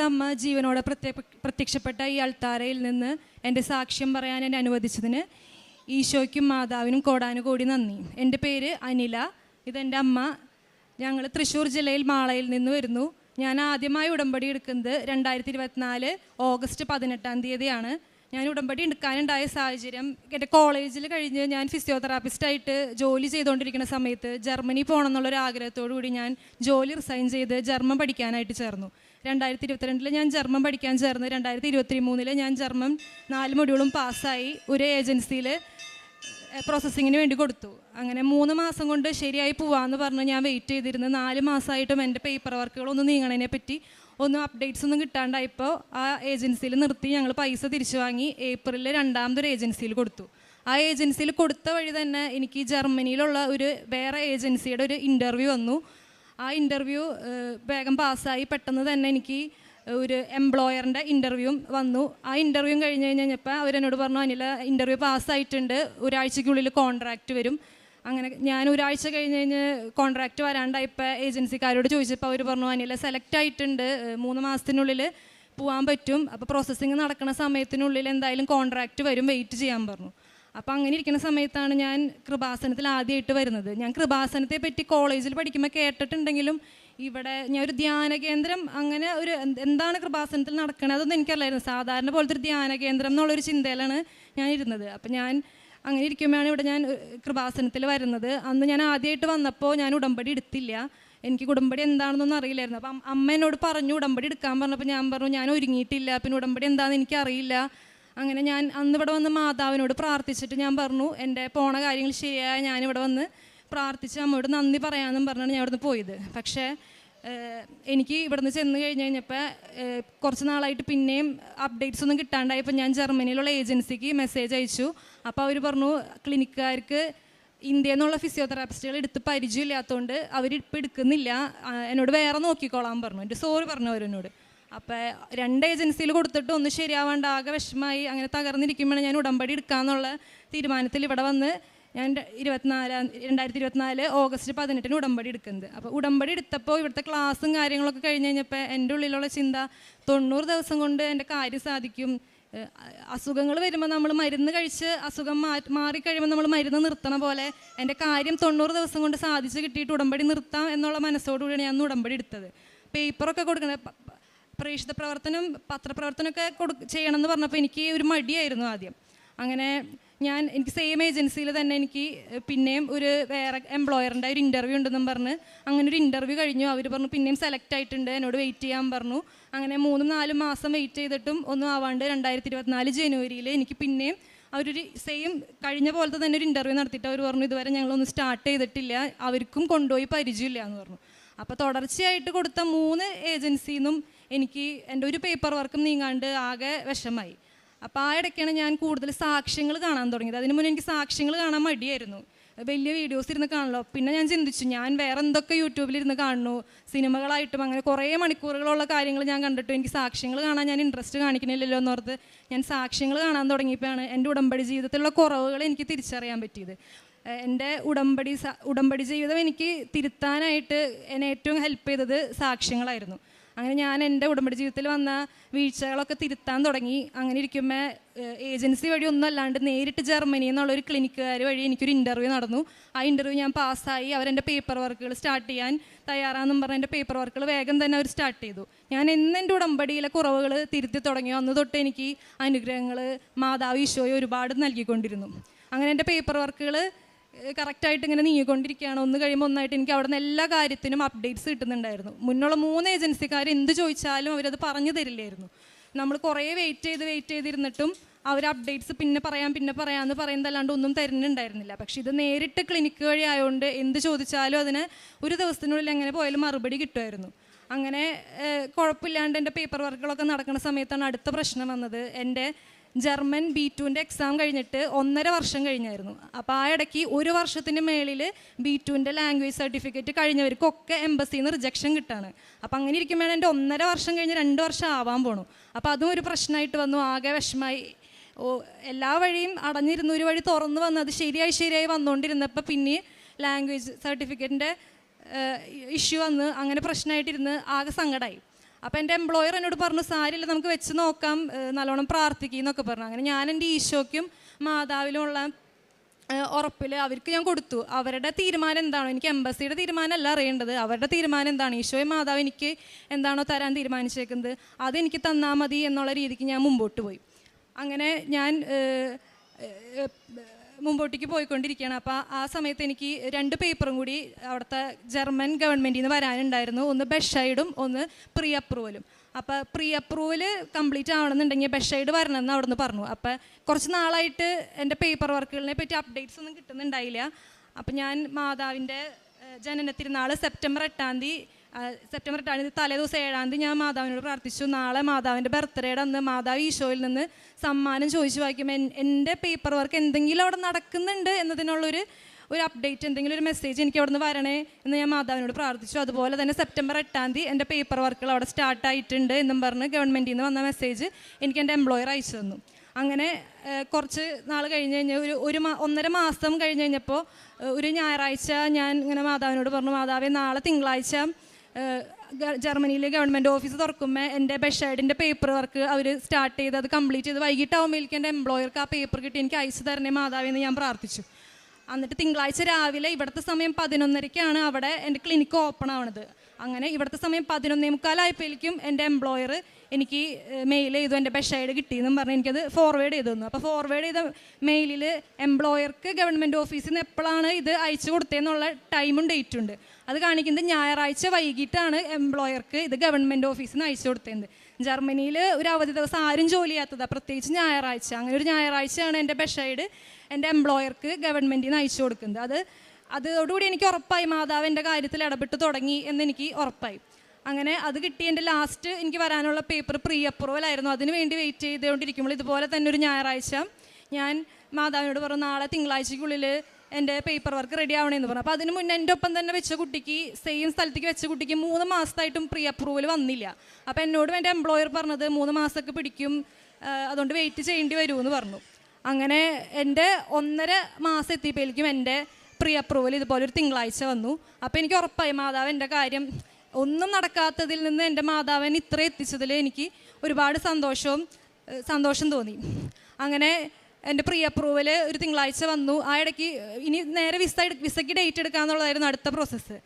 അമ്മ ജീവനോടെ പ്രത്യക്ഷപ്പെട്ട ഈ അൾത്താരയിൽ നിന്ന് എൻ്റെ സാക്ഷ്യം പറയാൻ എന്നെ അനുവദിച്ചതിന് ഈശോയ്ക്കും മാതാവിനും കോടാനുകോടി നന്ദി. എൻ്റെ പേര് അനില, ഇതെൻ്റെ അമ്മ. ഞങ്ങൾ തൃശ്ശൂർ ജില്ലയിൽ മാളയിൽ നിന്ന് വരുന്നു. ഞാൻ ആദ്യമായി ഉടമ്പടി എടുക്കുന്നത് 2024 ഓഗസ്റ്റ് 18 ഞാൻ ഉടമ്പടി എടുക്കാനുണ്ടായ സാഹചര്യം, എൻ്റെ കോളേജിൽ കഴിഞ്ഞ് ഞാൻ ഫിസിയോതെറാപ്പിസ്റ്റായിട്ട് ജോലി ചെയ്തുകൊണ്ടിരിക്കുന്ന സമയത്ത് ജർമ്മനി പോകണം എന്നുള്ളൊരു ആഗ്രഹത്തോടു കൂടി ഞാൻ ജോലി റിസൈൻ ചെയ്ത് ജർമ്മൻ പഠിക്കാനായിട്ട് ചേർന്നു. 2022 ഞാൻ ജർമ്മൻ പഠിക്കാൻ ചേർന്ന് 2023 ഞാൻ ജർമ്മൻ 4 മൊഡ്യൂളും പാസ്സായി ഒരു ഏജൻസിയിൽ പ്രോസസ്സിങ്ങിന് വേണ്ടി കൊടുത്തു. അങ്ങനെ 3 മാസം കൊണ്ട് ശരിയായി പോവാമെന്ന് പറഞ്ഞ് ഞാൻ വെയിറ്റ് ചെയ്തിരുന്നു. 4 മാസമായിട്ടും എൻ്റെ പേപ്പർ വർക്കുകളൊന്നും നീങ്ങണതിനെ പറ്റി ഒന്നും അപ്ഡേറ്റ്സ് ഒന്നും കിട്ടാണ്ടായപ്പോൾ ആ ഏജൻസിയിൽ നിർത്തി. ഞങ്ങൾ പൈസ തിരിച്ചു വാങ്ങി ഏപ്രിലിൽ 2ാമതൊരു ഏജൻസിയിൽ കൊടുത്തു. ആ ഏജൻസിയിൽ കൊടുത്ത വഴി തന്നെ എനിക്ക് ജർമ്മനിയിലുള്ള ഒരു വേറെ ഏജൻസിയുടെ ഒരു ഇൻ്റർവ്യൂ വന്നു. ആ ഇൻ്റർവ്യൂ വേഗം പാസ്സായി. പെട്ടെന്ന് തന്നെ എനിക്ക് ഒരു എംപ്ലോയറിൻ്റെ ഇൻ്റർവ്യൂവും വന്നു. ആ ഇൻ്റർവ്യൂ കഴിഞ്ഞ് കഴിഞ്ഞപ്പോൾ അവരെന്നോട് പറഞ്ഞു, അനില ഇൻ്റർവ്യൂ പാസ്സായിട്ടുണ്ട്, ഒരാഴ്ചയ്ക്കുള്ളിൽ കോൺട്രാക്റ്റ് വരും. അങ്ങനെ ഞാൻ ഒരാഴ്ച കഴിഞ്ഞ് കോൺട്രാക്റ്റ് വരാണ്ടായപ്പോൾ ഏജൻസിക്കാരോട് ചോദിച്ചപ്പോൾ അവർ പറഞ്ഞു, അനില സെലക്ട് ആയിട്ടുണ്ട്, 3 മാസത്തിനുള്ളിൽ പോകാൻ പറ്റും, അപ്പോൾ പ്രോസസ്സിങ് നടക്കുന്ന സമയത്തിനുള്ളിൽ എന്തായാലും കോൺട്രാക്റ്റ് വരും, വെയിറ്റ് ചെയ്യാൻ പറഞ്ഞു. അപ്പോൾ അങ്ങനെ ഇരിക്കുന്ന സമയത്താണ് ഞാൻ കൃപാസനത്തിൽ ആദ്യമായിട്ട് വരുന്നത്. ഞാൻ കൃപാസനത്തെ പറ്റി കോളേജിൽ പഠിക്കുമ്പോൾ കേട്ടിട്ടുണ്ടെങ്കിലും ഇവിടെ ഞാൻ ഒരു ധ്യാന കേന്ദ്രം, അങ്ങനെ ഒരു എന്താണ് കൃപാസനത്തിൽ നടക്കണത് അതൊന്നും എനിക്കറിയില്ലായിരുന്നു. സാധാരണ പോലത്തെ ഒരു ധ്യാന കേന്ദ്രം എന്നുള്ളൊരു ചിന്തയിലാണ് ഞാൻ ഇരുന്നത്. അപ്പോൾ ഞാൻ അങ്ങനെ ഇരിക്കുമ്പോഴാണ് ഇവിടെ ഞാൻ കൃപാസനത്തിൽ വരുന്നത്. അന്ന് ഞാൻ ആദ്യമായിട്ട് വന്നപ്പോൾ ഞാൻ ഉടമ്പടി എടുത്തില്ല. എനിക്ക് ഉടമ്പടി എന്താണെന്നൊന്നും അറിയില്ലായിരുന്നു. അപ്പം അമ്മ എന്നോട് പറഞ്ഞു ഉടമ്പടി എടുക്കാൻ പറഞ്ഞപ്പോൾ ഞാൻ പറഞ്ഞു ഞാൻ ഒരുങ്ങിയിട്ടില്ല, പിന്നെ ഉടമ്പടി എന്താണെന്ന് എനിക്കറിയില്ല. അങ്ങനെ ഞാൻ അന്ന് ഇവിടെ വന്ന് മാതാവിനോട് പ്രാർത്ഥിച്ചിട്ട് ഞാൻ പറഞ്ഞു എൻ്റെ പോണ കാര്യങ്ങൾ ശരിയായ ഞാനിവിടെ വന്ന് പ്രാർത്ഥിച്ച് അമ്മയോട് നന്ദി പറയാമെന്നും പറഞ്ഞാണ് ഞാൻ ഇവിടുന്ന് പോയത്. പക്ഷേ എനിക്ക് ഇവിടുന്ന് ചെന്ന് കഴിഞ്ഞപ്പോൾ കുറച്ച് നാളായിട്ട് പിന്നെയും അപ്ഡേറ്റ്സ് ഒന്നും കിട്ടാണ്ടായപ്പോൾ ഞാൻ ജർമ്മനിയിലുള്ള ഏജൻസിക്ക് മെസ്സേജ് അയച്ചു. അപ്പോൾ അവർ പറഞ്ഞു ക്ലിനിക്കുകാർക്ക് ഇന്ത്യയിൽ നിന്നുള്ള ഫിസിയോതെറാപ്പിസ്റ്റുകൾ എടുത്ത് പരിചയമില്ലാത്തതുകൊണ്ട് അവരിപ്പോൾ എടുക്കുന്നില്ല, എന്നോട് വേറെ നോക്കിക്കോളാൻ പറഞ്ഞു. എൻ്റെ സോറി പറഞ്ഞു അവരെന്നോട്. അപ്പോൾ 2 ഏജൻസിയിൽ കൊടുത്തിട്ട് ഒന്നും ശരിയാവാണ്ട് ആകെ വിഷമമായി. അങ്ങനെ തകർന്നിരിക്കുമ്പോഴാണ് ഞാൻ ഉടമ്പടി എടുക്കാമെന്നുള്ള തീരുമാനത്തിൽ ഇവിടെ വന്ന് ഞാൻ 2024 ഓഗസ്റ്റ് 18 ഉടമ്പടി എടുക്കുന്നത്. അപ്പോൾ ഉടമ്പടി എടുത്തപ്പോൾ ഇവിടുത്തെ ക്ലാസ്സും കാര്യങ്ങളൊക്കെ കഴിഞ്ഞ് കഴിഞ്ഞപ്പോൾ എൻ്റെ ഉള്ളിലുള്ള ചിന്ത 90 ദിവസം കൊണ്ട് എൻ്റെ കാര്യം സാധിക്കും. അസുഖങ്ങൾ വരുമ്പോൾ നമ്മൾ മരുന്ന് കഴിച്ച് അസുഖം മാറിക്കഴിയുമ്പോൾ നമ്മൾ മരുന്ന് നിർത്തണ പോലെ എൻ്റെ കാര്യം 90 ദിവസം കൊണ്ട് സാധിച്ച് കിട്ടിയിട്ട് ഉടമ്പടി നിർത്താം എന്നുള്ള മനസ്സോടുകൂടിയാണ് ഞാൻ ഉടമ്പടി എടുത്തത്. പേപ്പറൊക്കെ കൊടുക്കണത്, പ്രേക്ഷിത പ്രവർത്തനം പത്രപ്രവർത്തനമൊക്കെ ചെയ്യണമെന്ന് പറഞ്ഞപ്പോൾ എനിക്ക് ഒരു മടിയായിരുന്നു ആദ്യം. അങ്ങനെ എനിക്ക് സെയിം ഏജൻസിയിൽ തന്നെ എനിക്ക് പിന്നെയും ഒരു വേറെ എംപ്ലോയറിൻ്റെ ഒരു ഇൻ്റർവ്യൂ ഉണ്ടെന്നും പറഞ്ഞ് അങ്ങനെ ഒരു ഇൻ്റർവ്യൂ കഴിഞ്ഞു. അവർ പറഞ്ഞു പിന്നെയും സെലക്ട് ആയിട്ടുണ്ട്, എന്നോട് വെയിറ്റ് ചെയ്യാൻ പറഞ്ഞു. അങ്ങനെ 3-4 മാസം വെയിറ്റ് ചെയ്തിട്ടും ഒന്നും ആവാണ്ട് 2024 ജനുവരിയിൽ എനിക്ക് പിന്നെയും അവരൊരു സെയിം കഴിഞ്ഞ പോലത്തെ തന്നെ ഒരു ഇൻ്റർവ്യൂ നടത്തിയിട്ട് അവർ പറഞ്ഞു ഇതുവരെ ഞങ്ങളൊന്നും സ്റ്റാർട്ട് ചെയ്തിട്ടില്ല, അവർക്കും കൊണ്ടുപോയി പരിചയമില്ല എന്ന് പറഞ്ഞു. അപ്പോൾ തുടർച്ചയായിട്ട് കൊടുത്ത 3 ഏജൻസിയിൽ നിന്നും എനിക്ക് എൻ്റെ ഒരു പേപ്പർ വർക്കും നീങ്ങാണ്ട് ആകെ വിഷമായി. അപ്പോൾ ആ ഇടയ്ക്കാണ് ഞാൻ കൂടുതൽ സാക്ഷ്യങ്ങൾ കാണാൻ തുടങ്ങിയത്. അതിന് മുന്നേ എനിക്ക് സാക്ഷ്യങ്ങൾ കാണാൻ മടിയായിരുന്നു, വലിയ വീഡിയോസ് ഇരുന്ന് കാണല്ലോ. പിന്നെ ഞാൻ ചിന്തിച്ചു ഞാൻ വേറെ എന്തൊക്കെ യൂട്യൂബിലിരുന്ന് കാണുന്നു, സിനിമകളായിട്ടും അങ്ങനെ കുറേ മണിക്കൂറുകളുള്ള കാര്യങ്ങൾ ഞാൻ കണ്ടിട്ട് എനിക്ക് സാക്ഷ്യങ്ങൾ കാണാൻ ഞാൻ ഇൻട്രസ്റ്റ് കാണിക്കണില്ലല്ലോ എന്നോർത്ത് ഞാൻ സാക്ഷ്യങ്ങൾ കാണാൻ തുടങ്ങിയപ്പോഴാണ് എൻ്റെ ഉടമ്പടി ജീവിതത്തിലുള്ള കുറവുകൾ എനിക്ക് തിരിച്ചറിയാൻ പറ്റിയത്. എൻ്റെ ഉടമ്പടി ജീവിതം എനിക്ക് തിരുത്താനായിട്ട് എന്നെ ഏറ്റവും ഹെൽപ്പ് ചെയ്തത് സാക്ഷ്യങ്ങളായിരുന്നു. അങ്ങനെ ഞാൻ എൻ്റെ ഉടമ്പടി ജീവിതത്തിൽ വന്ന വീഴ്ചകളൊക്കെ തിരുത്താൻ തുടങ്ങി. അങ്ങനെ ഇരിക്കുമ്പോൾ ഏജൻസി വഴി ഒന്നും അല്ലാണ്ട് നേരിട്ട് ജർമ്മനിയിൽ നിന്നുള്ളൊരു ക്ലിനിക്കുകാർ വഴി എനിക്കൊരു ഇൻ്റർവ്യൂ നടന്നു. ആ ഇൻ്റർവ്യൂ ഞാൻ പാസ്സായി. അവരെൻ്റെ പേപ്പർ വർക്കുകൾ സ്റ്റാർട്ട് ചെയ്യാൻ തയ്യാറാണെന്നും പറഞ്ഞ് എൻ്റെ പേപ്പർ വർക്കുകൾ വേഗം തന്നെ അവർ സ്റ്റാർട്ട് ചെയ്തു. ഞാൻ എൻ്റെ ഉടമ്പടിയിലെ കുറവുകൾ തിരുത്തി തുടങ്ങി. അന്ന് തൊട്ട് എനിക്ക് അനുഗ്രഹങ്ങൾ മാതാവ് ഈശോയെ ഒരുപാട് നൽകിക്കൊണ്ടിരുന്നു. അങ്ങനെ എൻ്റെ പേപ്പർ വർക്കുകൾ കറക്റ്റായിട്ട് ഇങ്ങനെ നീങ്ങിക്കൊണ്ടിരിക്കുകയാണ്. ഒന്ന് കഴിയുമ്പോൾ ഒന്നായിട്ട് എനിക്ക് അവിടെ നിന്ന് എല്ലാ കാര്യത്തിനും അപ്ഡേറ്റ്സ് കിട്ടുന്നുണ്ടായിരുന്നു. മുന്നുള്ള 3 ഏജൻസിക്കാർ എന്ത് ചോദിച്ചാലും അവരത് പറഞ്ഞു തരില്ലായിരുന്നു. നമ്മൾ കുറേ വെയിറ്റ് ചെയ്തിരുന്നിട്ടും അവർ അപ്ഡേറ്റ്സ് പിന്നെ പറയാമെന്ന് പറയുന്നതല്ലാണ്ട് ഒന്നും തരുന്നുണ്ടായിരുന്നില്ല. പക്ഷെ ഇത് നേരിട്ട് ക്ലിനിക്ക് വഴി ആയതുകൊണ്ട് എന്ത് ചോദിച്ചാലും അതിന് ഒരു ദിവസത്തിനുള്ളിൽ എങ്ങനെ പോയാലും മറുപടി കിട്ടുമായിരുന്നു. അങ്ങനെ കുഴപ്പമില്ലാണ്ട് എൻ്റെ പേപ്പർ വർക്കുകളൊക്കെ നടക്കുന്ന സമയത്താണ് അടുത്ത പ്രശ്നം വന്നത്. എൻ്റെ ജർമ്മൻ B2 എക്സാം കഴിഞ്ഞിട്ട് 1.5 വർഷം കഴിഞ്ഞായിരുന്നു. അപ്പോൾ ആ ഇടയ്ക്ക് 1 വർഷത്തിന് മേളിൽ B2 ലാംഗ്വേജ് സർട്ടിഫിക്കറ്റ് കഴിഞ്ഞവർക്കൊക്കെ എംബസിയിൽ നിന്ന് റിജക്ഷൻ കിട്ടാണ്. അപ്പോൾ അങ്ങനെ ഇരിക്കുമ്പോഴാണ് എൻ്റെ 1.5 വർഷം കഴിഞ്ഞ് 2 വർഷം ആവാൻ പോണു. അപ്പോൾ അതും ഒരു പ്രശ്നമായിട്ട് വന്നു. ആകെ വിഷമായി. എല്ലാ വഴിയും അടഞ്ഞിരുന്നു, ഒരു വഴി തുറന്നു വന്നു. അത് ശരിയായി വന്നുകൊണ്ടിരുന്നപ്പോൾ പിന്നെ ലാംഗ്വേജ് സർട്ടിഫിക്കറ്റിൻ്റെ ഇഷ്യൂ വന്ന് അങ്ങനെ പ്രശ്നമായിട്ടിരുന്ന് ആകെ സങ്കടമായി. അപ്പോൾ എൻ്റെ എംപ്ലോയർ എന്നോട് പറഞ്ഞു സാരില്ല നമുക്ക് വെച്ച് നോക്കാം, നല്ലോണം പ്രാർത്ഥിക്കുന്നൊക്കെ പറഞ്ഞു. അങ്ങനെ ഞാൻ എൻ്റെ ഈശോയ്ക്കും മാതാവിലുമുള്ള ഉറപ്പിൽ അവർക്ക് ഞാൻ കൊടുത്തു. അവരുടെ തീരുമാനം എന്താണോ, എനിക്ക് എംബസിയുടെ തീരുമാനമല്ല അറിയേണ്ടത്, അവരുടെ തീരുമാനം എന്താണ്, ഈശോയും മാതാവ് എനിക്ക് എന്താണോ തരാൻ തീരുമാനിച്ചേക്കുന്നത് അതെനിക്ക് തന്നാൽ മതി എന്നുള്ള രീതിക്ക് ഞാൻ മുമ്പോട്ട് പോയി. അങ്ങനെ ഞാൻ മുമ്പോട്ടേക്ക് പോയിക്കൊണ്ടിരിക്കുകയാണ്. അപ്പോൾ ആ സമയത്ത് എനിക്ക് 2 പേപ്പറും കൂടി അവിടുത്തെ ജർമ്മൻ ഗവൺമെൻറ്റിൽ നിന്ന് വരാനുണ്ടായിരുന്നു. ഒന്ന് ബെഷൈഡും ഒന്ന് പ്രീ അപ്രൂവലും. അപ്പോൾ പ്രീ അപ്രൂവൽ കംപ്ലീറ്റ് ആവണമെന്നുണ്ടെങ്കിൽ ബെഷൈഡ് വരണമെന്ന് അവിടെ നിന്ന് പറഞ്ഞു. അപ്പോൾ കുറച്ച് നാളായിട്ട് എൻ്റെ പേപ്പർ വർക്കുകളിനെ പറ്റി അപ്ഡേറ്റ്സ് ഒന്നും കിട്ടുന്നുണ്ടായില്ല. അപ്പോൾ ഞാൻ മാതാവിൻ്റെ ജനന തിരുനാൾ സെപ്റ്റംബർ 8-ാം തീയതി തലേ ദിവസം 7-ാം തീയതി ഞാൻ മാതാവിനോട് പ്രാർത്ഥിച്ചു, നാളെ മാതാവിൻ്റെ ബർത്ത്ഡേയുടെ അന്ന് മാതാവ് ഈശോയിൽ നിന്ന് സമ്മാനം ചോദിച്ചു വായിക്കുമ്പോൾ എൻ്റെ പേപ്പർ വർക്ക് എന്തെങ്കിലും അവിടെ നടക്കുന്നുണ്ട് എന്നതിനുള്ളൊരു അപ്ഡേറ്റ്, എന്തെങ്കിലും ഒരു മെസ്സേജ് എനിക്ക് അവിടെ നിന്ന് വരണേ എന്ന് ഞാൻ മാതാവിനോട് പ്രാർത്ഥിച്ചു. അതുപോലെ തന്നെ സെപ്റ്റംബർ 8-ാം തീയതി എൻ്റെ പേപ്പർ വർക്കുകൾ അവിടെ സ്റ്റാർട്ടായിട്ടുണ്ട് എന്നും പറഞ്ഞ് ഗവൺമെൻറ്റിൽ നിന്ന് വന്ന മെസ്സേജ് എനിക്ക് എൻ്റെ എംപ്ലോയർ അയച്ചു തന്നു. അങ്ങനെ കുറച്ച് നാൾ കഴിഞ്ഞ് കഴിഞ്ഞ് ഒരു 1.5 മാസം കഴിഞ്ഞ് കഴിഞ്ഞപ്പോൾ ഒരു ഞായറാഴ്ച ഞാൻ ഇങ്ങനെ മാതാവിനോട് പറഞ്ഞു, മാതാവേ നാളെ തിങ്കളാഴ്ച ജർമ്മനിയിലെ ഗവൺമെൻറ് ഓഫീസ് തുറക്കുമ്പോൾ എൻ്റെ ബെഷൈഡിൻ്റെ പേപ്പർ വർക്ക് അവർ സ്റ്റാർട്ട് ചെയ്ത് അത് കംപ്ലീറ്റ് ചെയ്ത് വൈകിട്ടാകുമ്പോഴേക്കും എൻ്റെ എംപ്ലോയർക്ക് ആ പേപ്പർ കിട്ടി എനിക്ക് അയച്ചു തരണേ മാതാവെന്ന് ഞാൻ പ്രാർത്ഥിച്ചു. എന്നിട്ട് തിങ്കളാഴ്ച രാവിലെ ഇവിടുത്തെ സമയം 11:30-ക്കാണ് അവിടെ എൻ്റെ ക്ലിനിക്ക് ഓപ്പൺ ആവണത്. അങ്ങനെ ഇവിടുത്തെ സമയം 11:45 എൻ്റെ എംപ്ലോയർ എനിക്ക് മെയിൽ ചെയ്തു, എൻ്റെ ബെഷൈഡ് കിട്ടിയെന്നും പറഞ്ഞ് എനിക്കത് ഫോർവേഡ് ചെയ്തു തന്നു. അപ്പോൾ ഫോർവേഡ് ചെയ്ത മെയിലിൽ എംപ്ലോയർക്ക് ഗവൺമെൻറ് ഓഫീസിൽ നിന്ന് എപ്പോഴാണ് ഇത് അയച്ചു കൊടുത്തതെന്നുള്ള ടൈമും ഡേറ്റും ഉണ്ട്. അത് കാണിക്കുന്നത് ഞായറാഴ്ച വൈകിട്ടാണ് എംപ്ലോയർക്ക് ഇത് ഗവൺമെൻറ് ഓഫീസിൽ നിന്ന് അയച്ചു കൊടുത്തത്. ജർമ്മനിയിൽ ഒരു അവധി ദിവസം ആരും ജോലി ചെയ്യാത്തതാണ്, പ്രത്യേകിച്ച് ഞായറാഴ്ച. അങ്ങനെ ഒരു ഞായറാഴ്ചയാണ് എൻ്റെ ബെഷൈഡ് എൻ്റെ എംപ്ലോയർക്ക് ഗവൺമെൻറ്റിൽ നിന്ന് അയച്ചു കൊടുക്കുന്നത്. അതോടുകൂടി എനിക്ക് ഉറപ്പായി മാതാവ് എൻ്റെ കാര്യത്തിൽ ഇടപെട്ട് തുടങ്ങി എന്നെനിക്ക് ഉറപ്പായി. അങ്ങനെ അത് കിട്ടി. എൻ്റെ ലാസ്റ്റ് എനിക്ക് വരാനുള്ള പേപ്പർ പ്രീ അപ്രൂവൽ ആയിരുന്നു. അതിന് വേണ്ടി വെയിറ്റ് ചെയ്തുകൊണ്ടിരിക്കുമ്പോൾ ഇതുപോലെ തന്നെ ഒരു ഞായറാഴ്ച ഞാൻ മാതാവിനോട് പറഞ്ഞു, നാളെ തിങ്കളാഴ്ചയ്ക്കുള്ളിൽ എൻ്റെ പേപ്പർ വർക്ക് റെഡി ആവണമെന്ന് പറഞ്ഞു. അപ്പോൾ അതിന് മുന്നേ എൻ്റെ ഒപ്പം തന്നെ വെച്ച കുട്ടിക്ക്, സെയിം സ്ഥലത്തേക്ക് വെച്ച കുട്ടിക്ക് 3 മാസമായിട്ടും പ്രീ അപ്രൂവൽ വന്നില്ല. അപ്പോൾ എന്നോടും എൻ്റെ എംപ്ലോയർ പറഞ്ഞത് 3 മാസമൊക്കെ പിടിക്കും, അതുകൊണ്ട് വെയിറ്റ് ചെയ്യേണ്ടി വരുമെന്ന് പറഞ്ഞു. അങ്ങനെ എൻ്റെ 1.5 മാസം എത്തിയപ്പോഴേക്കും എൻ്റെ പ്രീ അപ്രൂവൽ ഇതുപോലെ ഒരു തിങ്കളാഴ്ച വന്നു. അപ്പോൾ എനിക്ക് ഉറപ്പായി മാതാവ് എൻ്റെ കാര്യം ഒന്നും നടക്കാത്തതിൽ നിന്ന് എൻ്റെ മാതാവിനെ ഇത്ര എത്തിച്ചതിൽ എനിക്ക് ഒരുപാട് സന്തോഷം തോന്നി. അങ്ങനെ എൻ്റെ പ്രീ അപ്രൂവൽ ഒരു തിങ്കളാഴ്ച വന്നു. ആ ഇടയ്ക്ക് ഇനി നേരെ വിസയ്ക്ക് ഡേറ്റ് എടുക്കാമെന്നുള്ളതായിരുന്നു അടുത്ത പ്രോസസ്സ്.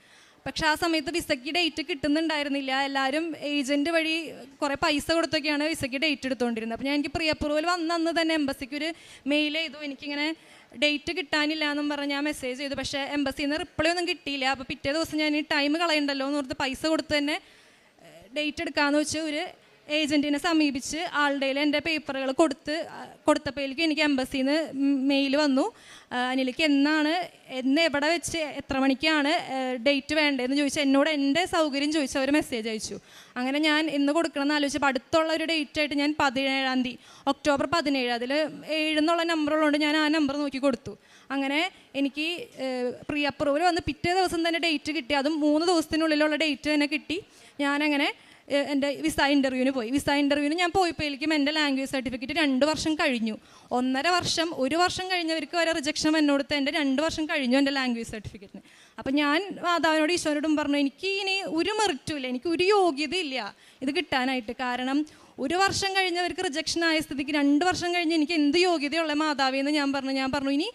പക്ഷേ ആ സമയത്ത് വിസയ്ക്ക് ഡേറ്റ് കിട്ടുന്നുണ്ടായിരുന്നില്ല. എല്ലാവരും ഏജൻറ്റ് വഴി കുറേ പൈസ കൊടുത്തൊക്കെയാണ് വിസയ്ക്ക് ഡേറ്റ് എടുത്തുകൊണ്ടിരുന്നത്. അപ്പോൾ എനിക്ക് പ്രീ അപ്രൂവൽ വന്നന്ന് തന്നെ എംബസിക്ക് ഒരു മെയിൽ ചെയ്തു, എനിക്കിങ്ങനെ ഡേറ്റ് കിട്ടാനില്ല എന്നും പറഞ്ഞ് ഞാൻ മെസ്സേജ് ചെയ്തു. പക്ഷേ എംബസിയിൽ നിന്ന് റിപ്ലൈ ഒന്നും കിട്ടിയില്ല. അപ്പോൾ പിറ്റേ ദിവസം ഞാൻ ഈ ടൈം കളയണ്ടല്ലോ എന്ന് ഓർത്ത് പൈസ കൊടുത്ത് തന്നെ ഡേറ്റ് എടുക്കാമെന്ന് വെച്ച് ഒരു ഏജൻറ്റിനെ സമീപിച്ച് ആളുടെ എൻ്റെ പേപ്പറുകൾ കൊടുത്തപ്പോഴേക്കും എനിക്ക് എംബസിയിൽ നിന്ന് മെയിൽ വന്നു, അനിലേക്ക് എന്ന് എവിടെ വെച്ച് എത്ര മണിക്കാണ് ഡേറ്റ് വേണ്ടതെന്ന് ചോദിച്ചാൽ എന്നോട് എൻ്റെ സൗകര്യം ചോദിച്ച് അവർ മെസ്സേജ് അയച്ചു. അങ്ങനെ ഞാൻ എന്ന് കൊടുക്കണമെന്ന് ആലോചിച്ചപ്പോൾ അടുത്തുള്ള ഒരു ഡേറ്റായിട്ട് ഞാൻ 17-ാം തീയതി ഒക്ടോബർ 17 അതിൽ 7 എന്നുള്ള നമ്പറുള്ളതുകൊണ്ട് ഞാൻ ആ നമ്പർ നോക്കി കൊടുത്തു. അങ്ങനെ എനിക്ക് പ്രീ അപ്രൂവൽ വന്ന് പിറ്റേ ദിവസം തന്നെ ഡേറ്റ് കിട്ടി. അതും 3 ദിവസത്തിനുള്ളിലുള്ള ഡേറ്റ് തന്നെ കിട്ടി. ഞാനങ്ങനെ എൻ്റെ വിസ ഇൻ്റർവ്യൂവിന് പോയി. വിസ ഇൻ്റർവ്യൂവിന് ഞാൻ പോയപ്പോഴേക്കും എൻ്റെ ലാംഗ്വേജ് സർട്ടിഫിക്കറ്റ് 2 വർഷം കഴിഞ്ഞു. 1.5 വർഷം 1 വർഷം കഴിഞ്ഞവർക്ക് വരെ റിജക്ഷൻ എന്നോടത്ത് എൻ്റെ 2 വർഷം കഴിഞ്ഞു എൻ്റെ ലാംഗ്വേജ് സർട്ടിഫിക്കറ്റിന്. അപ്പം ഞാൻ മാതാവിനോട് ഈശോനോടും പറഞ്ഞു, എനിക്ക് ഇനി ഒരു മെറിറ്റും ഇല്ല, എനിക്ക് ഒരു യോഗ്യതയില്ല ഇത് കിട്ടാനായിട്ട്. കാരണം 1 വർഷം കഴിഞ്ഞവർക്ക് റിജക്ഷൻ ആയ സ്ഥിതിക്ക് 2 വർഷം കഴിഞ്ഞ് എനിക്ക് എന്ത് യോഗ്യതയുള്ള മാതാവിയെന്ന് ഞാൻ പറഞ്ഞു ഇനി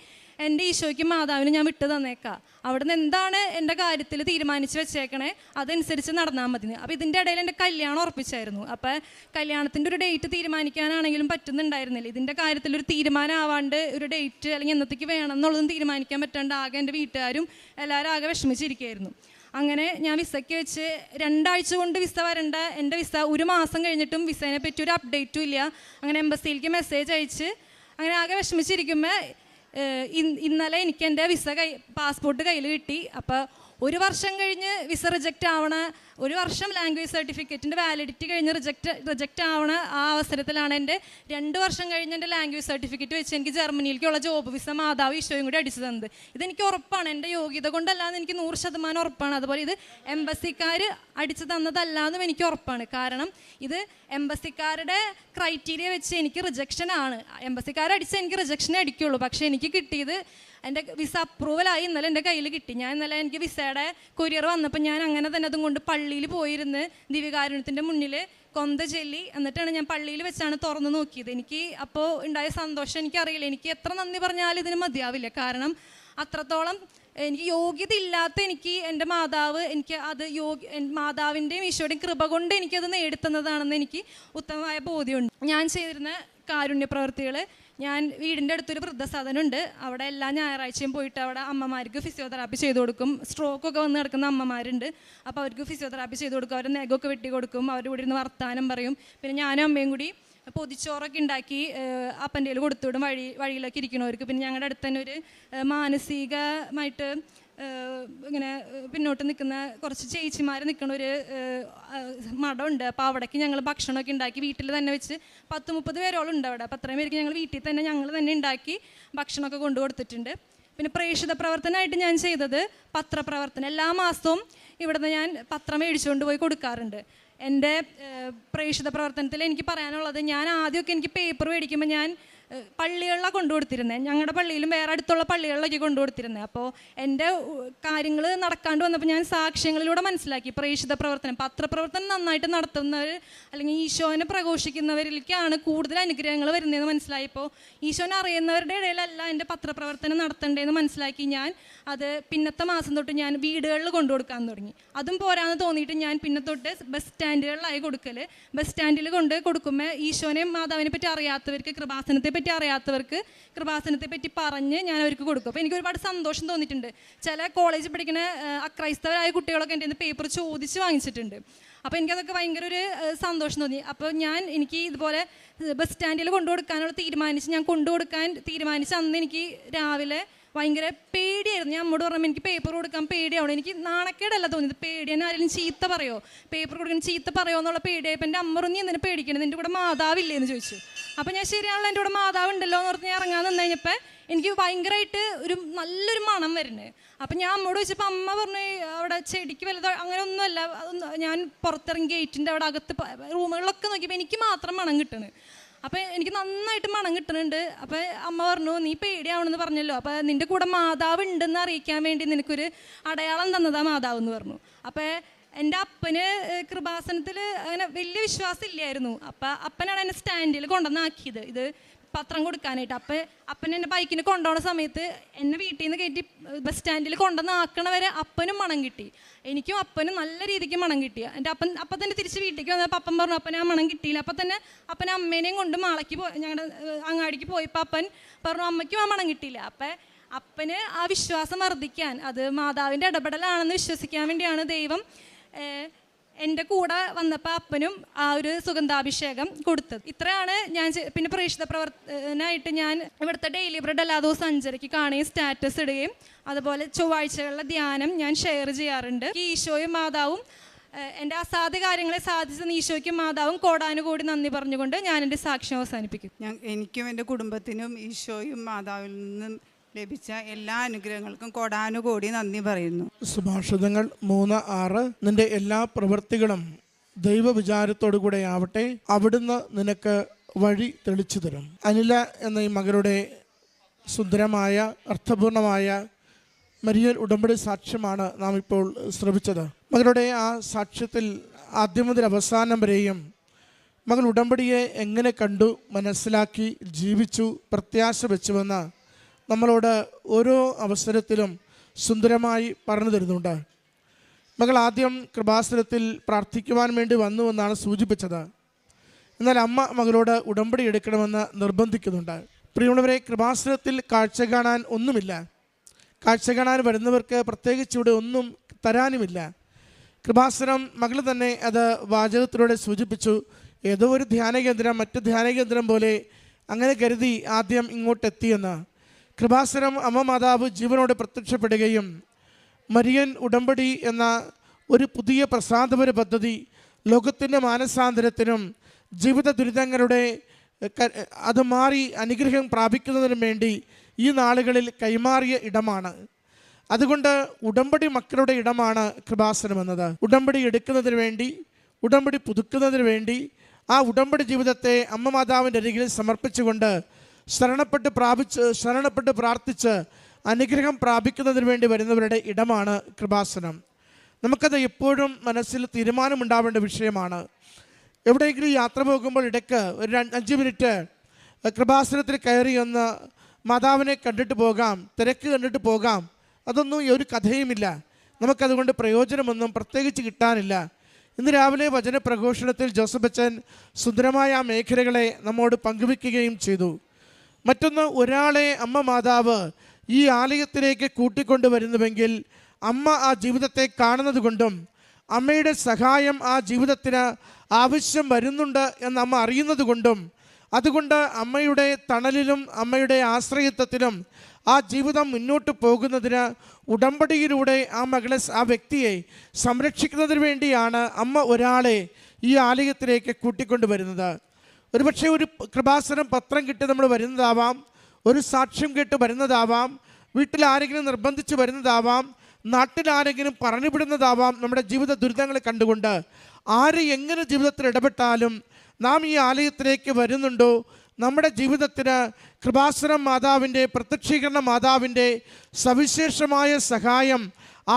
എൻ്റെ ഈശോയ്ക്കും മാതാവിന് ഞാൻ വിട്ടു തന്നേക്കാം, അവിടുന്ന് എന്താണ് എൻ്റെ കാര്യത്തിൽ തീരുമാനിച്ച് വെച്ചേക്കണേ അതനുസരിച്ച് നടന്നാൽ മതി. അപ്പോൾ ഇതിൻ്റെ ഇടയിൽ എൻ്റെ കല്യാണം ഉറപ്പിച്ചായിരുന്നു. അപ്പോൾ കല്യാണത്തിൻ്റെ ഒരു ഡേറ്റ് തീരുമാനിക്കാനാണെങ്കിലും പറ്റുന്നുണ്ടായിരുന്നില്ല. ഇതിൻ്റെ കാര്യത്തിൽ ഒരു തീരുമാനം ആവാണ്ട് ഒരു ഡേറ്റ് അല്ലെങ്കിൽ എന്നത്തേക്ക് വേണം എന്നുള്ളതും തീരുമാനിക്കാൻ പറ്റാണ്ട് ആകെ എൻ്റെ വീട്ടുകാരും എല്ലാവരും ആകെ വിഷമിച്ചിരിക്കുകയായിരുന്നു. അങ്ങനെ ഞാൻ വിസയ്ക്ക് വെച്ച് 2 ആഴ്ച കൊണ്ട് വിസ വരേണ്ട എൻ്റെ വിസ 1 മാസം കഴിഞ്ഞിട്ടും വിസേനെ പറ്റി ഒരു അപ്ഡേറ്റും ഇല്ല. അങ്ങനെ എംബസിയിലേക്ക് മെസ്സേജ് അയച്ച് അങ്ങനെ ആകെ വിഷമിച്ചിരിക്കുമ്പോൾ ഇന്നലെ എനിക്ക് എൻ്റെ പാസ്പോർട്ട് കയ്യിൽ കിട്ടി. അപ്പോൾ 1 വർഷം കഴിഞ്ഞ് വിസ റിജക്റ്റ് ആവണ, 1 വർഷം ലാംഗ്വേജ് സർട്ടിഫിക്കറ്റിൻ്റെ വാലിഡിറ്റി കഴിഞ്ഞ് റിജക്റ്റ് ആവണ ആ അവസരത്തിലാണ് എൻ്റെ 2 വർഷം കഴിഞ്ഞ് എൻ്റെ ലാംഗ്വേജ് സർട്ടിഫിക്കറ്റ് വെച്ച് എനിക്ക് ജർമ്മനിയിലേക്കുള്ള ജോബ് വിസ മാതാവ് ഈശോയും കൂടി അടിച്ചു തന്നത്. ഇതെനിക്ക് ഉറപ്പാണ്, എൻ്റെ യോഗ്യത കൊണ്ടല്ലാതെ എനിക്ക് 100% ഉറപ്പാണ്. അതുപോലെ ഇത് എംബസിക്കാർ അടിച്ചു തന്നതല്ലാന്നും എനിക്ക് ഉറപ്പാണ്. കാരണം ഇത് എംബസിക്കാരുടെ ക്രൈറ്റീരിയ വെച്ച് എനിക്ക് റിജക്ഷനാണ്. എംബസിക്കാരടിച്ച് എനിക്ക് റിജക്ഷനെ അടിക്കുള്ളൂ. പക്ഷേ എനിക്ക് കിട്ടിയത് എൻ്റെ വിസ അപ്രൂവലായി ഇന്നലെ എൻ്റെ കയ്യിൽ കിട്ടി. ഞാൻ ഇന്നലെ എനിക്ക് വിസയുടെ കൊറിയർ വന്നപ്പോൾ ഞാൻ അങ്ങനെ തന്നെ അതും കൊണ്ട് പള്ളിയിൽ പള്ളിയിൽ പോയിരുന്ന് ദിവ്യകാരുണ്യത്തിൻ്റെ മുന്നിൽ കൊന്ത ചൊല്ലി എന്നിട്ടാണ് ഞാൻ പള്ളിയിൽ വെച്ചാണ് തുറന്നു നോക്കിയത്. എനിക്ക് അപ്പോൾ ഉണ്ടായ സന്തോഷം എനിക്കറിയില്ല. എനിക്ക് എത്ര നന്ദി പറഞ്ഞാലും ഇതിന് മതിയാവില്ല. കാരണം അത്രത്തോളം എനിക്ക് യോഗ്യത ഇല്ലാത്ത എനിക്ക് എൻ്റെ മാതാവ് എനിക്ക് അത് മാതാവിൻ്റെയും ഈശോയുടെയും കൃപ കൊണ്ട് എനിക്കത് നേടിത്തന്നതാണെന്ന് എനിക്ക് ഉത്തമമായ ബോധ്യമുണ്ട്. ഞാൻ ചെയ്തിരുന്ന കാരുണ്യ പ്രവൃത്തികൾ, ഞാൻ വീടിൻ്റെ അടുത്തൊരു വൃദ്ധസദനമുണ്ട്. അവിടെ എല്ലാ ഞായറാഴ്ചയും പോയിട്ട് അവിടെ അമ്മമാർക്ക് ഫിസിയോതെറാപ്പി ചെയ്ത് കൊടുക്കും. സ്ട്രോക്കൊക്കെ വന്ന് കിടക്കുന്ന അമ്മമാരുണ്ട്. അപ്പോൾ അവർക്ക് ഫിസിയോതെറാപ്പി ചെയ്ത് കൊടുക്കും. അവരുടെ നെഗമൊക്കെ വെട്ടി കൊടുക്കും. അവരുടെ കൂടെ ഇരുന്ന് വർത്താനം പറയും. പിന്നെ ഞാനും അമ്മയും കൂടി പൊതിച്ചോറൊക്കെ ഉണ്ടാക്കി അപ്പൻ്റെ കയ്യിൽ കൊടുത്തുവിടും വഴിയിലൊക്കെ ഇരിക്കണവർക്ക്. പിന്നെ ഞങ്ങളുടെ അടുത്ത് തന്നെ ഒരു മാനസികമായിട്ട് ഇങ്ങനെ പിന്നോട്ട് നിൽക്കുന്ന കുറച്ച് ചേച്ചിമാർ നിൽക്കുന്ന ഒരു മഠമുണ്ട്. അപ്പോൾ അവിടേക്ക് ഞങ്ങൾ ഭക്ഷണമൊക്കെ ഉണ്ടാക്കി വീട്ടിൽ തന്നെ വെച്ച് 10-30 പേരോളം ഉണ്ട് അവിടെ. അപ്പോൾ അത്രയും പേർക്ക് ഞങ്ങൾ വീട്ടിൽ തന്നെ ഞങ്ങൾ തന്നെ ഉണ്ടാക്കി ഭക്ഷണമൊക്കെ കൊണ്ടു കൊടുത്തിട്ടുണ്ട്. പിന്നെ പ്രേക്ഷിത പ്രവർത്തനമായിട്ട് ഞാൻ ചെയ്തത് പത്രപ്രവർത്തനം. എല്ലാ മാസവും ഇവിടുന്ന് ഞാൻ പത്രം മേടിച്ചുകൊണ്ട് പോയി കൊടുക്കാറുണ്ട്. എൻ്റെ പ്രേക്ഷിത പ്രവർത്തനത്തിൽ എനിക്ക് പറയാനുള്ളത്, ഞാൻ ആദ്യമൊക്കെ എനിക്ക് പേപ്പർ മേടിക്കുമ്പോൾ ഞാൻ പള്ളികളിലാണ് കൊണ്ടുകൊടുത്തിരുന്നത്. ഞങ്ങളുടെ പള്ളിയിലും വേറെ അടുത്തുള്ള പള്ളികളിലൊക്കെ കൊണ്ടുകൊടുത്തിരുന്നത്. അപ്പോൾ എൻ്റെ കാര്യങ്ങൾ നടക്കാണ്ട് വന്നപ്പോൾ ഞാൻ സാക്ഷ്യങ്ങളിലൂടെ മനസ്സിലാക്കി പ്രേക്ഷിത പ്രവർത്തനം, പത്രപ്രവർത്തനം നന്നായിട്ട് നടത്തുന്നവർ അല്ലെങ്കിൽ ഈശോനെ പ്രഘോഷിക്കുന്നവരിലേക്കാണ് കൂടുതൽ അനുഗ്രഹങ്ങൾ വരുന്നതെന്ന് മനസ്സിലായപ്പോൾ ഈശോനെ അറിയുന്നവരുടെ ഇടയിലല്ല എൻ്റെ പത്രപ്രവർത്തനം നടത്തേണ്ടതെന്ന് മനസ്സിലാക്കി ഞാൻ അത് പിന്നത്തെ മാസം തൊട്ട് ഞാൻ വീടുകളിൽ കൊണ്ടുകൊടുക്കാൻ തുടങ്ങി. അതും പോരാന്ന് തോന്നിയിട്ട് ഞാൻ പിന്നെ തൊട്ട് ബസ് സ്റ്റാൻഡുകളിലായി കൊടുക്കൽ. ബസ് സ്റ്റാൻഡിൽ കൊണ്ട് കൊടുക്കുമ്പോൾ ഈശോനെ മാതാവിനെ പറ്റി അറിയാത്തവർക്ക്, കൃപാസനത്തെ പറ്റി അറിയാത്തവർക്ക് കൃപാസനത്തെ പറ്റി പറഞ്ഞ് ഞാൻ അവർക്ക് കൊടുക്കും. അപ്പോൾ എനിക്ക് ഒരുപാട് സന്തോഷം തോന്നിയിട്ടുണ്ട്. ചില കോളേജിൽ പഠിക്കുന്ന അക്രൈസ്തവരായ കുട്ടികളൊക്കെ എൻ്റെ പേപ്പർ ചോദിച്ച് വാങ്ങിച്ചിട്ടുണ്ട്. അപ്പോൾ എനിക്കതൊക്കെ ഭയങ്കര ഒരു സന്തോഷം തോന്നി. അപ്പോൾ എനിക്ക് ഇതുപോലെ ബസ് സ്റ്റാൻഡിൽ ഞാൻ കൊണ്ടുകൊടുക്കാൻ തീരുമാനിച്ച അന്ന് എനിക്ക് രാവിലെ ഭയങ്കര പേടിയായിരുന്നു. ഞാൻ അമ്മോട് പറഞ്ഞപ്പോൾ എനിക്ക് പേപ്പർ കൊടുക്കാൻ പേടിയാവണം. എനിക്ക് നാണക്കേടല്ല തോന്നിയത്, പേടിയാണ്. ആരെങ്കിലും ചീത്ത പറയോ, പേപ്പർ കൊടുക്കാൻ ചീത്ത പറയോ എന്നുള്ള പേടിയായപ്പോൾ എൻ്റെ അമ്മ പറഞ്ഞു, എന്തിനാ പേടിക്കണത്, എൻ്റെ കൂടെ മാതാവില്ലേ എന്ന് ചോദിച്ചു. അപ്പോൾ ഞാൻ ശരിയാണല്ലോ, എൻ്റെ കൂടെ മാതാവ് ഉണ്ടല്ലോ എന്ന് പറഞ്ഞ് ഞാൻ ഇറങ്ങാൻ നിന്ന് കഴിഞ്ഞപ്പോൾ എനിക്ക് ഭയങ്കരമായിട്ട് നല്ലൊരു മണം വരുന്നത്. അപ്പം ഞാൻ അമ്മോട് ചോദിച്ചപ്പോൾ അമ്മ പറഞ്ഞു, അവിടെ ചെടിക്ക് വലുതോ അങ്ങനെ ഒന്നുമല്ല, ഞാൻ പുറത്തിറങ്ങി ഗേറ്റിൻ്റെ അവിടെ അകത്ത് റൂമുകളിലൊക്കെ നോക്കിയപ്പോൾ എനിക്ക് മാത്രം മണം കിട്ടുന്നത്. അപ്പോൾ എനിക്ക് നന്നായിട്ട് മണം കിട്ടുന്നുണ്ട്. അപ്പോൾ അമ്മ പറഞ്ഞു, നീ പേടിയാവണമെന്ന് പറഞ്ഞല്ലോ, അപ്പോൾ നിൻ്റെ കൂടെ മാതാവ് ഉണ്ടെന്ന് അറിയിക്കാൻ വേണ്ടി നിനക്കൊരു അടയാളം തന്നതാ മാതാവ് എന്ന് പറഞ്ഞു. അപ്പോൾ എൻ്റെ അപ്പന് കൃപാസനത്തിൽ അങ്ങനെ വലിയ വിശ്വാസം ഇല്ലായിരുന്നു. അപ്പം അപ്പനാണ് എന്നെ സ്റ്റാൻഡിൽ കൊണ്ടുവന്നാക്കിയത് ഇത് പത്രം കൊടുക്കാനായിട്ട്. അപ്പൻ എൻ്റെ ബൈക്കിന് കൊണ്ടുപോകുന്ന സമയത്ത് എന്നെ വീട്ടിൽ നിന്ന് കയറ്റി ബസ് സ്റ്റാൻഡിൽ കൊണ്ടുവന്നാക്കണ വരെ അപ്പനും മണം കിട്ടി, എനിക്കും അപ്പനും നല്ല രീതിക്ക് മണം കിട്ടി. എൻ്റെ അപ്പം തന്നെ തിരിച്ച് വീട്ടിലേക്ക് വന്നപ്പോൾ അപ്പൻ പറഞ്ഞു അപ്പനെ ആ മണം കിട്ടിയില്ല. അപ്പം തന്നെ അപ്പൻ അമ്മേനെയും കൊണ്ട് മാളയ്ക്ക് ഞങ്ങളുടെ അങ്ങാടിക്ക് പോയപ്പോൾ അപ്പൻ പറഞ്ഞു അമ്മയ്ക്കും ആ മണം കിട്ടിയില്ല. അപ്പം അപ്പന് ആ വിശ്വാസം വർദ്ധിക്കാൻ, അത് മാതാവിൻ്റെ ഇടപെടലാണെന്ന് വിശ്വസിക്കാൻ വേണ്ടിയാണ് ദൈവം എൻ്റെ കൂടെ വന്നപ്പോൾ അപ്പനും ആ ഒരു സുഗന്ധാഭിഷേകം കൊടുത്തത്. ഇത്രയാണ് ഞാൻ. പിന്നെ പ്രേക്ഷിത പ്രവർത്തനമായിട്ട് ഞാൻ ഇവിടുത്തെ ഡെയിലി ബ്രെഡ് എല്ലാ ദിവസവും 5:30 കാണുകയും സ്റ്റാറ്റസ് ഇടുകയും അതുപോലെ ചൊവ്വാഴ്ചകളിലെ ധ്യാനം ഞാൻ ഷെയർ ചെയ്യാറുണ്ട്. ഈശോയും മാതാവും എൻ്റെ അസാധ്യ കാര്യങ്ങളെ സാധിച്ചെന്ന് ഈശോയ്ക്കും മാതാവും കോടാനുകോടി നന്ദി പറഞ്ഞുകൊണ്ട് ഞാൻ എൻ്റെ സാക്ഷ്യം അവസാനിപ്പിക്കും. എനിക്കും എൻ്റെ കുടുംബത്തിനും ഈശോയും മാതാവിൽ നിന്നും ലഭിച്ച എല്ലാ അനുഗ്രഹങ്ങൾക്കും കോടാനുകോടി നന്ദി പറയുന്നു. സുഭാഷിതങ്ങൾ 3:6 നിന്റെ എല്ലാ പ്രവൃത്തികളും ദൈവവിചാരത്തോടു കൂടെ ആവട്ടെ, അവിടുന്ന് നിനക്ക് വഴി തെളിച്ചു തരും. അനില എന്ന ഈ മകളുടെ സുന്ദരമായ അർത്ഥപൂർണമായ മരിയൻ ഉടമ്പടി സാക്ഷ്യമാണ് നാം ഇപ്പോൾ ശ്രവിച്ചത്. മകളുടെ ആ സാക്ഷ്യത്തിൽ ആദ്യം മുതൽ അവസാനം വരെയും മകൾ ഉടമ്പടിയെ എങ്ങനെ കണ്ടു, മനസ്സിലാക്കി, ജീവിച്ചു, പ്രത്യാശ വെച്ചുവെന്ന് നമ്മളോട് ഓരോ അവസരത്തിലും സുന്ദരമായി പറഞ്ഞു തരുന്നുണ്ട്. മകൾ ആദ്യം കൃപാസനത്തിൽ പ്രാർത്ഥിക്കുവാൻ വേണ്ടി വന്നുവെന്നാണ് സൂചിപ്പിച്ചത്. എന്നാൽ അമ്മ മകളോട് ഉടമ്പടി എടുക്കണമെന്ന് നിർബന്ധിക്കുന്നുണ്ട്. പ്രിയമുള്ളവരെ, കൃപാസനത്തിൽ കാഴ്ച കാണാൻ ഒന്നുമില്ല. കാഴ്ച കാണാൻ വരുന്നവർക്ക് പ്രത്യേകിച്ച് ഇവിടെ ഒന്നും തരാനുമില്ല. കൃപാസനം മകൾ തന്നെ അത് വാചകത്തിലൂടെ സൂചിപ്പിച്ചു. ഏതോ ഒരു ധ്യാനകേന്ദ്രം മറ്റ് ധ്യാനകേന്ദ്രം പോലെ അങ്ങനെ കരുതി ആദ്യം ഇങ്ങോട്ടെത്തിയെന്ന്. കൃപാസനം അമ്മ മാതാവ് ജീവനോട് പ്രത്യക്ഷപ്പെടുകയും മരിയൻ ഉടമ്പടി എന്ന ഒരു പുതിയ പ്രസാദപര പദ്ധതി ലോകത്തിൻ്റെ മാനസാന്തരത്തിനും ജീവിത ദുരിതങ്ങളുടെ അത് മാറി അനുഗ്രഹം പ്രാപിക്കുന്നതിനും വേണ്ടി ഈ നാളുകളിൽ കൈമാറിയ ഇടമാണ്. അതുകൊണ്ട് ഉടമ്പടി മക്കളുടെ ഇടമാണ് കൃപാസനം എന്നത്. ഉടമ്പടി എടുക്കുന്നതിന് വേണ്ടി, ഉടമ്പടി പുതുക്കുന്നതിന് വേണ്ടി, ആ ഉടമ്പടി ജീവിതത്തെ അമ്മ മാതാവിൻ്റെ അരികിൽ സമർപ്പിച്ചുകൊണ്ട് ശരണപ്പെട്ട് പ്രാർത്ഥിച്ച് അനുഗ്രഹം പ്രാപിക്കുന്നതിന് വേണ്ടി വരുന്നവരുടെ ഇടമാണ് കൃപാസനം. നമുക്കത് എപ്പോഴും മനസ്സിൽ തീരുമാനമുണ്ടാവേണ്ട വിഷയമാണ്. എവിടെയെങ്കിലും യാത്ര പോകുമ്പോൾ ഇടയ്ക്ക് ഒരു 5 മിനിറ്റ് കൃപാസനത്തിൽ കയറി ഒന്ന് മാതാവിനെ കണ്ടിട്ട് പോകാം, തിരക്ക് കണ്ടിട്ട് പോകാം. അതൊന്നും ഒരു കഥയുമില്ല. നമുക്കതുകൊണ്ട് പ്രയോജനമൊന്നും പ്രത്യേകിച്ച് കിട്ടാനില്ല. ഇന്ന് രാവിലെ വചനപ്രഘോഷണത്തിൽ ജോസഫ് അച്ഛൻ സുന്ദരമായ ആ മേഖലകളെ നമ്മോട് പങ്കുവെക്കുകയും ചെയ്തു. മറ്റൊന്ന്, ഒരാളെ അമ്മ മാതാവ് ഈ ആലയത്തിലേക്ക് കൂട്ടിക്കൊണ്ടുവരുന്നുവെങ്കിൽ അമ്മ ആ ജീവിതത്തെ കാണുന്നത് കൊണ്ടും അമ്മയുടെ സഹായം ആ ജീവിതത്തിന് ആവശ്യം വരുന്നുണ്ട് എന്ന് അമ്മ അറിയുന്നത് കൊണ്ടും, അതുകൊണ്ട് അമ്മയുടെ തണലിലും അമ്മയുടെ ആശ്രയത്വത്തിലും ആ ജീവിതം മുന്നോട്ട് പോകുന്നതിന് ഉടമ്പടിയിലൂടെ ആ വ്യക്തിയെ സംരക്ഷിക്കുന്നതിന് വേണ്ടിയാണ് അമ്മ ഒരാളെ ഈ ആലയത്തിലേക്ക് കൂട്ടിക്കൊണ്ടുവരുന്നത്. ഒരുപക്ഷെ ഒരു കൃപാസനം പത്രം കിട്ടി നമ്മൾ വരുന്നതാവാം, ഒരു സാക്ഷ്യം കേട്ട് വരുന്നതാവാം, വീട്ടിൽ ആരെങ്കിലും നിർബന്ധിച്ച് വരുന്നതാവാം, നാട്ടിലാരെങ്കിലും പറഞ്ഞുവിടുന്നതാവാം. നമ്മുടെ ജീവിത ദുരിതങ്ങൾ കണ്ടുകൊണ്ട് ആര് എങ്ങനെ ജീവിതത്തിൽ ഇടപെട്ടാലും നാം ഈ ആലയത്തിലേക്ക് വരുന്നുണ്ടോ, നമ്മുടെ ജീവിതത്തിന് കൃപാസനം മാതാവിൻ്റെ, പ്രത്യക്ഷീകരണ മാതാവിൻ്റെ സവിശേഷമായ സഹായം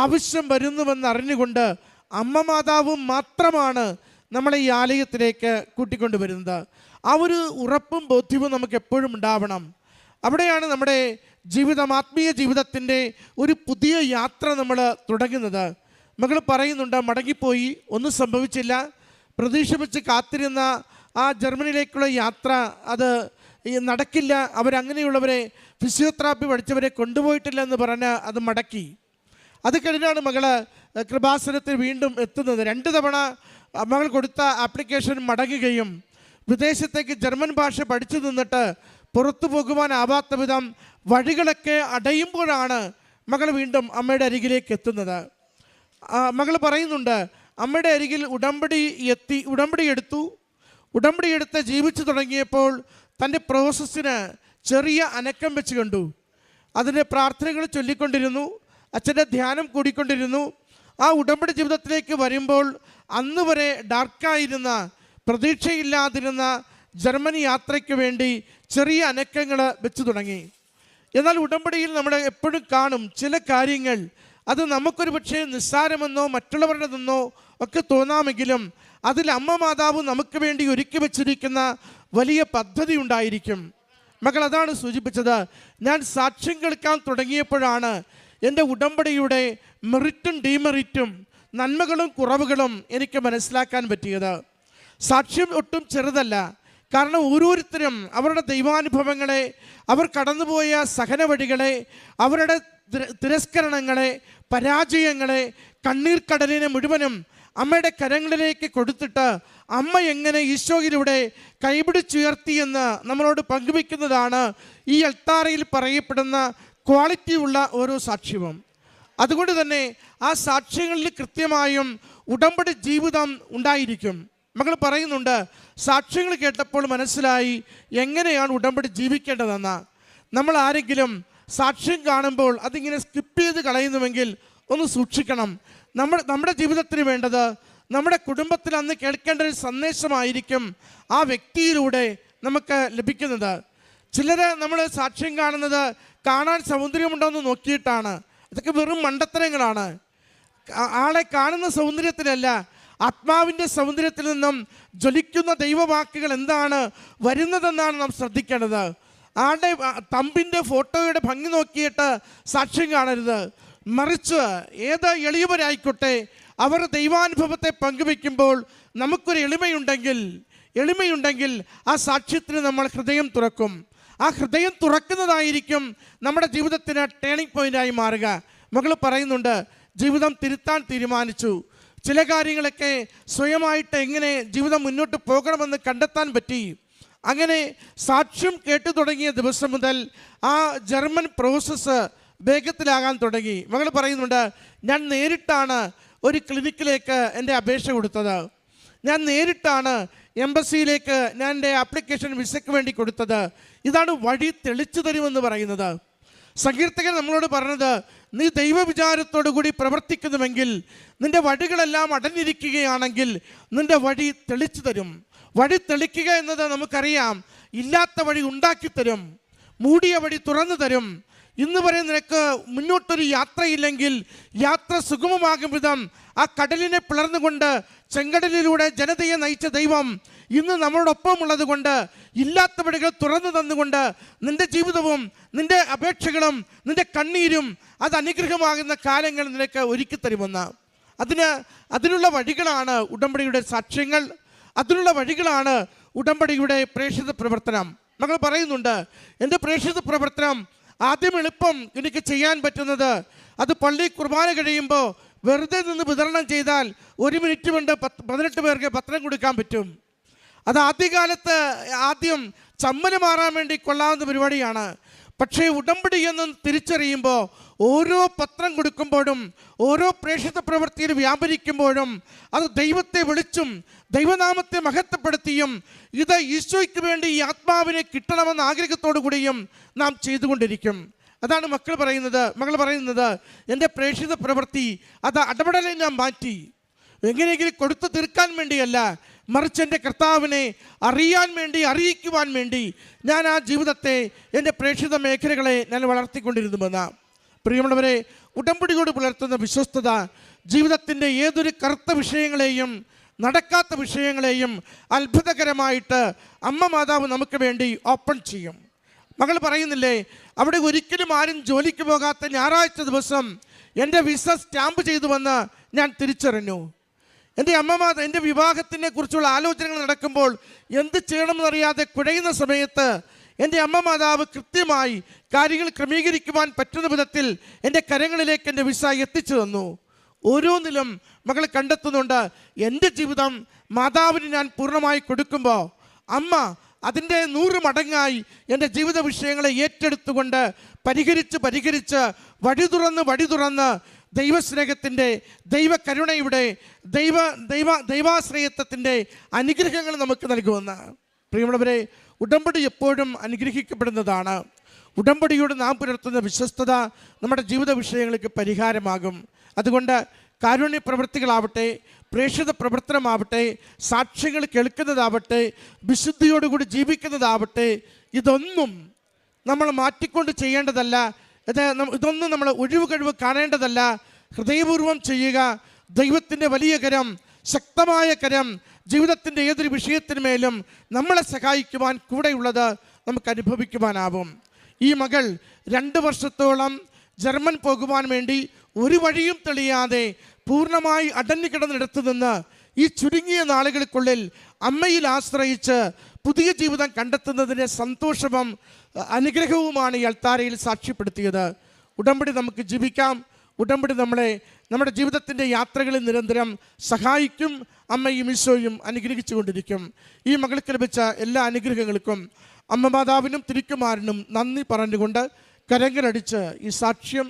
ആവശ്യം വരുന്നുവെന്ന് അറിഞ്ഞുകൊണ്ട് അമ്മ മാതാവ് മാത്രമാണ് നമ്മളെ ഈ ആലയത്തിലേക്ക് കൂട്ടിക്കൊണ്ടുവരുന്നത്. ആ ഒരു ഉറപ്പും ബോധ്യവും നമുക്ക് എപ്പോഴും ഉണ്ടാവണം. അവിടെയാണ് നമ്മുടെ ജീവിതം, ആത്മീയ ജീവിതത്തിൻ്റെ ഒരു പുതിയ യാത്ര നമ്മൾ തുടങ്ങുന്നത്. മകൾ പറയുന്നുണ്ട്, മടങ്ങിപ്പോയി, ഒന്നും സംഭവിച്ചില്ല, പ്രതീക്ഷ വെച്ച് കാത്തിരുന്ന ആ ജർമ്മനിയിലേക്കുള്ള യാത്ര അത് നടക്കില്ല, അവരങ്ങനെയുള്ളവരെ ഫിസിയോതെറാപ്പി പഠിച്ചവരെ കൊണ്ടുപോയിട്ടില്ല എന്ന് പറഞ്ഞ് അത് മടക്കി. അത് കഴിഞ്ഞാണ് മകൾ കൃപാസനത്തിൽ വീണ്ടും എത്തുന്നത്. 2 തവണ മകൾ കൊടുത്ത ആപ്ലിക്കേഷൻ മടങ്ങുകയും വിദേശത്തേക്ക് ജർമ്മൻ ഭാഷ പഠിച്ചു നിന്നിട്ട് പുറത്തു പോകുവാനാവാത്ത വിധം വഴികളൊക്കെ അടയുമ്പോഴാണ് മകൾ വീണ്ടും അമ്മയുടെ അരികിലേക്ക് എത്തുന്നത്. മകൾ പറയുന്നുണ്ട്, അമ്മയുടെ അരികിൽ ഉടമ്പടി എടുത്ത് ജീവിച്ചു തുടങ്ങിയപ്പോൾ തൻ്റെ പ്രോസസ്സിന് ചെറിയ അനക്കം വെച്ച് കണ്ടു. അതിൻ്റെ പ്രാർത്ഥനകൾ ചൊല്ലിക്കൊണ്ടിരുന്നു, അച്ഛൻ്റെ ധ്യാനം കൂടിക്കൊണ്ടിരുന്നു. ആ ഉടമ്പടി ജീവിതത്തിലേക്ക് വരുമ്പോൾ അന്ന് വരെ ഡാർക്കായിരുന്ന, പ്രതീക്ഷയില്ലാതിരുന്ന ജർമ്മനി യാത്രയ്ക്ക് വേണ്ടി ചെറിയ അനക്കങ്ങൾ വെച്ച് തുടങ്ങി. എന്നാൽ ഉടമ്പടിയിൽ നമ്മൾ എപ്പോഴും കാണും ചില കാര്യങ്ങൾ, അത് നമുക്കൊരു പക്ഷേ നിസ്സാരമെന്നോ മറ്റുള്ളവരുടേതെന്നോ ഒക്കെ തോന്നാമെങ്കിലും അതിൽ അമ്മ മാതാവ് നമുക്ക് വേണ്ടി ഒരുക്കി വെച്ചിരിക്കുന്ന വലിയ പദ്ധതി ഉണ്ടായിരിക്കും. മകൾ അതാണ് സൂചിപ്പിച്ചത്. ഞാൻ സാക്ഷ്യം കേൾക്കാൻ തുടങ്ങിയപ്പോഴാണ് എൻ്റെ ഉടമ്പടിയുടെ മെറിറ്റും ഡീമെറിറ്റും, നന്മകളും കുറവുകളും എനിക്ക് മനസ്സിലാക്കാൻ പറ്റിയത്. സാക്ഷ്യം ഒട്ടും ചെറുതല്ല. കാരണം ഓരോരുത്തരും അവരുടെ ദൈവാനുഭവങ്ങളെ, അവർ കടന്നുപോയ സഹന വഴികളെ, അവരുടെ തിരസ്കരണങ്ങളെ, പരാജയങ്ങളെ, കണ്ണീർ കടലിനെ മുഴുവനും അമ്മയുടെ കരങ്ങളിലേക്ക് കൊടുത്തിട്ട് അമ്മ എങ്ങനെ ഈശോയിലൂടെ കൈപിടിച്ചുയർത്തിയെന്ന് നമ്മളോട് പങ്കുവെക്കുന്നതാണ് ഈ അൾത്താരയിൽ പറയപ്പെടുന്ന ക്വാളിറ്റിയുള്ള ഓരോ സാക്ഷ്യവും. അതുകൊണ്ട് തന്നെ ആ സാക്ഷ്യങ്ങളിൽ കൃത്യമായും ഉടമ്പടി ജീവിതം ഉണ്ടായിരിക്കും. മകൾ പറയുന്നുണ്ട്, സാക്ഷ്യങ്ങൾ കേട്ടപ്പോൾ മനസ്സിലായി എങ്ങനെയാണ് ഉടമ്പടി ജീവിക്കേണ്ടതെന്ന്. നമ്മൾ ആരെങ്കിലും സാക്ഷ്യം കാണുമ്പോൾ അതിങ്ങനെ സ്കിപ്പ് ചെയ്ത് കളയുന്നുവെങ്കിൽ ഒന്ന് സൂക്ഷിക്കണം. നമ്മുടെ ജീവിതത്തിന് വേണ്ടത്, നമ്മുടെ കുടുംബത്തിൽ അന്ന് കേൾക്കേണ്ട ഒരു സന്ദേശമായിരിക്കും ആ വ്യക്തിയിലൂടെ നമുക്ക് ലഭിക്കുന്നത്. ചിലർ നമ്മൾ സാക്ഷ്യം കാണുന്നത് കാണാൻ സൗന്ദര്യമുണ്ടോയെന്ന് നോക്കിയിട്ടാണ്. ഇതൊക്കെ വെറും മണ്ടത്തരങ്ങളാണ്. ആളെ കാണുന്ന സൗന്ദര്യത്തിലല്ല, ആത്മാവിൻ്റെ സൗന്ദര്യത്തിൽ നിന്നും ജ്വലിക്കുന്ന ദൈവവാക്കുകൾ എന്താണ് വരുന്നതെന്നാണ് നാം ശ്രദ്ധിക്കേണ്ടത്. ആളുടെ തമ്പിൻ്റെ ഫോട്ടോയുടെ ഭംഗി നോക്കിയിട്ട് സാക്ഷ്യം കാണരുത്. മറിച്ച് ഏത് എളിയവരായിക്കോട്ടെ, അവർ ദൈവാനുഭവത്തെ പങ്കുവെക്കുമ്പോൾ നമുക്കൊരു എളിമയുണ്ടെങ്കിൽ ആ സാക്ഷ്യത്തിന് നമ്മൾ ഹൃദയം തുറക്കും. ആ ഹൃദയം തുറക്കുന്നതായിരിക്കും നമ്മുടെ ജീവിതത്തിന് ടേണിംഗ് പോയിൻ്റായി മാറുക. മകൾ പറയുന്നുണ്ട്, ജീവിതം തിരുത്താൻ തീരുമാനിച്ചു. ചില കാര്യങ്ങളൊക്കെ സ്വയമായിട്ട് എങ്ങനെ ജീവിതം മുന്നോട്ട് പോകണമെന്ന് കണ്ടെത്താൻ പറ്റി. അങ്ങനെ സാക്ഷ്യം കേട്ടു തുടങ്ങിയ ദിവസം മുതൽ ആ ജർമ്മൻ പ്രോസസ്സ് വേഗത്തിലാകാൻ തുടങ്ങി. മകൾ പറയുന്നുണ്ട്, ഞാൻ നേരിട്ടാണ് ഒരു ക്ലിനിക്കിലേക്ക് എൻ്റെ അപേക്ഷ കൊടുത്തത്. ഞാൻ നേരിട്ടാണ് എംബസിയിലേക്ക് ഞാൻ എൻ്റെ ആപ്ലിക്കേഷൻ വിസയ്ക്ക് വേണ്ടി കൊടുത്തത്. ഇതാണ് വഴി തെളിച്ചു തരുമെന്ന് പറയുന്നത്. സങ്കീർത്തകൻ നമ്മളോട് പറഞ്ഞത്, നീ ദൈവവിചാരത്തോടു കൂടി പ്രവർത്തിക്കുന്നുവെങ്കിൽ, നിൻ്റെ വഴികളെല്ലാം അടഞ്ഞിരിക്കുകയാണെങ്കിൽ നിൻ്റെ വഴി തെളിച്ചു തരും. വഴി തെളിക്കുക എന്നത് നമുക്കറിയാം. ഇല്ലാത്ത വഴി ഉണ്ടാക്കി തരും, മൂടിയ വഴി തുറന്നു തരും. ഇന്ന് വരെ നിനക്ക് മുന്നോട്ടൊരു യാത്രയില്ലെങ്കിൽ യാത്ര സുഗമമാകും വിധം ആ കടലിനെ പിളർന്നുകൊണ്ട് ചെങ്കടലിലൂടെ ജനതയെ നയിച്ച ദൈവം ഇന്ന് നമ്മളോടൊപ്പം ഉള്ളത് കൊണ്ട് ഇല്ലാത്ത വഴികൾ തുറന്നു തന്നുകൊണ്ട് നിന്റെ ജീവിതവും നിന്റെ അപേക്ഷകളും നിന്റെ കണ്ണീരും അത് അനുഗ്രഹമാകുന്ന കാലങ്ങൾ നിനക്ക് ഒരുക്കി തരുമെന്ന്. അതിനുള്ള വഴികളാണ് ഉടമ്പടിയുടെ സാക്ഷ്യങ്ങൾ, അതിനുള്ള വഴികളാണ് ഉടമ്പടിയുടെ പ്രേക്ഷിത പ്രവർത്തനം. മകൾ പറയുന്നുണ്ട്, എൻ്റെ പ്രേക്ഷിത പ്രവർത്തനം ആദ്യം എളുപ്പം എനിക്ക് ചെയ്യാൻ പറ്റുന്നത് അത് പള്ളി കുർബാന കഴിയുമ്പോൾ വെറുതെ നിന്ന് വിതരണം ചെയ്താൽ 1 മിനിറ്റ് കൊണ്ട് 18 പേർക്ക് പത്രം കൊടുക്കാൻ പറ്റും. അത് ആദ്യം ചമ്മല് മാറാൻ വേണ്ടി കൊള്ളാവുന്ന പരിപാടിയാണ്. പക്ഷേ ഉടമ്പടി എന്ന് തിരിച്ചറിയുമ്പോൾ ഓരോ പത്രം കൊടുക്കുമ്പോഴും ഓരോ പ്രേക്ഷിത പ്രവൃത്തിയിൽ വ്യാപരിക്കുമ്പോഴും അത് ദൈവത്തെ വിളിച്ചും ദൈവനാമത്തെ മഹത്വപ്പെടുത്തിയും ഇത് ഈശോയ്ക്ക് വേണ്ടി ഈ ആത്മാവിനെ കിട്ടണമെന്ന ആഗ്രഹത്തോടു കൂടിയും നാം ചെയ്തുകൊണ്ടിരിക്കും. അതാണ് മകൾ പറയുന്നത് എൻ്റെ പ്രേക്ഷിത പ്രവൃത്തി അത് ഇടപെടലെ ഞാൻ മാറ്റി എങ്ങനെയെങ്കിലും കൊടുത്തു തീർക്കാൻ വേണ്ടിയല്ല, മറിച്ച് എൻ്റെ കർത്താവിനെ അറിയാൻ വേണ്ടി, അറിയിക്കുവാൻ വേണ്ടി ഞാൻ ആ ജീവിതത്തെ, എൻ്റെ പ്രേക്ഷിത മേഖലകളെ ഞാൻ വളർത്തിക്കൊണ്ടിരുന്നുവെന്ന്. പ്രിയമുള്ളവരെ, ഉടമ്പടിയോട് പുലർത്തുന്ന വിശ്വസ്തത ജീവിതത്തിൻ്റെ ഏതൊരു കറുത്ത വിഷയങ്ങളെയും നടക്കാത്ത വിഷയങ്ങളെയും അത്ഭുതകരമായിട്ട് അമ്മ മാതാവ് നമുക്ക് വേണ്ടി ഓപ്പൺ ചെയ്യും. മകൾ പറയുന്നില്ലേ, അവിടെ ഒരിക്കലും ആരും ജോലിക്ക് പോകാത്ത ഞായറാഴ്ച ദിവസം എൻ്റെ വിസ സ്റ്റാമ്പ് ചെയ്തുവെന്ന് ഞാൻ തിരിച്ചറിഞ്ഞു. എൻ്റെ അമ്മമാത എൻ്റെ വിവാഹത്തിനെ കുറിച്ചുള്ള ആലോചനകൾ നടക്കുമ്പോൾ എന്ത് ചെയ്യണമെന്നറിയാതെ കുഴയുന്ന സമയത്ത് എൻ്റെ അമ്മ മാതാവ് കൃത്യമായി കാര്യങ്ങൾ ക്രമീകരിക്കുവാൻ പറ്റുന്ന വിധത്തിൽ എൻ്റെ കരങ്ങളിലേക്ക് എൻ്റെ വിസ എത്തിച്ചു തന്നു. ഓരോന്നിലും മകൾ കണ്ടെത്തുന്നുണ്ട്, എൻ്റെ ജീവിതം മാതാവിന് ഞാൻ പൂർണ്ണമായി കൊടുക്കുമ്പോൾ അമ്മ അതിൻ്റെ 100 മടങ്ങായി എൻ്റെ ജീവിത വിഷയങ്ങളെ ഏറ്റെടുത്തുകൊണ്ട് പരിഹരിച്ച് വഴി തുറന്ന് ദൈവസ്നേഹത്തിൻ്റെ, ദൈവകരുണയുടെ, ദൈവാശ്രയത്വത്തിൻ്റെ അനുഗ്രഹങ്ങൾ നമുക്ക് നൽകുമെന്ന്. പ്രിയമുള്ളവരെ, ഉടമ്പടി എപ്പോഴും അനുഗ്രഹിക്കപ്പെടുന്നതാണ്. ഉടമ്പടിയോട് നാം പുലർത്തുന്ന വിശ്വസ്തത നമ്മുടെ ജീവിത വിഷയങ്ങൾക്ക് പരിഹാരമാകും. അതുകൊണ്ട് കാരുണ്യ പ്രവൃത്തികളാവട്ടെ, പ്രേക്ഷിത പ്രവർത്തനമാവട്ടെ, സാക്ഷ്യങ്ങൾ കേൾക്കുന്നതാവട്ടെ, വിശുദ്ധിയോടുകൂടി ജീവിക്കുന്നതാവട്ടെ, ഇതൊന്നും നമ്മൾ മാറ്റിക്കൊണ്ട് ചെയ്യേണ്ടതല്ല. ഇതൊന്നും നമ്മൾ ഒഴിവ് കാണേണ്ടതല്ല. ഹൃദയപൂർവ്വം ചെയ്യുക. ദൈവത്തിൻ്റെ വലിയ കരം, ശക്തമായ കരം ജീവിതത്തിൻ്റെ ഏതൊരു വിഷയത്തിനുമേലും നമ്മളെ സഹായിക്കുവാൻ കൂടെയുള്ളത് നമുക്ക് അനുഭവിക്കുവാനാവും. ഈ മകൾ 2 വർഷത്തോളം ജർമ്മൻ പോകുവാൻ വേണ്ടി ഒരു വഴിയും തെളിയാതെ പൂർണ്ണമായി അടഞ്ഞു കിടന്നിടത്തു നിന്ന് ഈ ചുരുങ്ങിയ നാളുകൾക്കുള്ളിൽ അമ്മയിൽ ആശ്രയിച്ച് പുതിയ ജീവിതം കണ്ടെത്തുന്നതിൻ്റെ സന്തോഷവും അനുഗ്രഹവുമാണ് ഈ അൾത്താരയിൽ സാക്ഷ്യപ്പെടുത്തിയത്. ഉടമ്പടി നമുക്ക് ജീവിക്കാം. ഉടമ്പടി നമ്മളെ നമ്മുടെ ജീവിതത്തിൻ്റെ യാത്രകളിൽ നിരന്തരം സഹായിക്കും. അമ്മയും ഈശോയും അനുഗ്രഹിച്ചു കൊണ്ടിരിക്കും. ഈ മകൾക്ക് ലഭിച്ച എല്ലാ അനുഗ്രഹങ്ങൾക്കും അമ്മ മാതാവിനും തിരുക്കുമാരനും നന്ദി പറഞ്ഞുകൊണ്ട് കരങ്ങളടിച്ച് ഈ സാക്ഷ്യം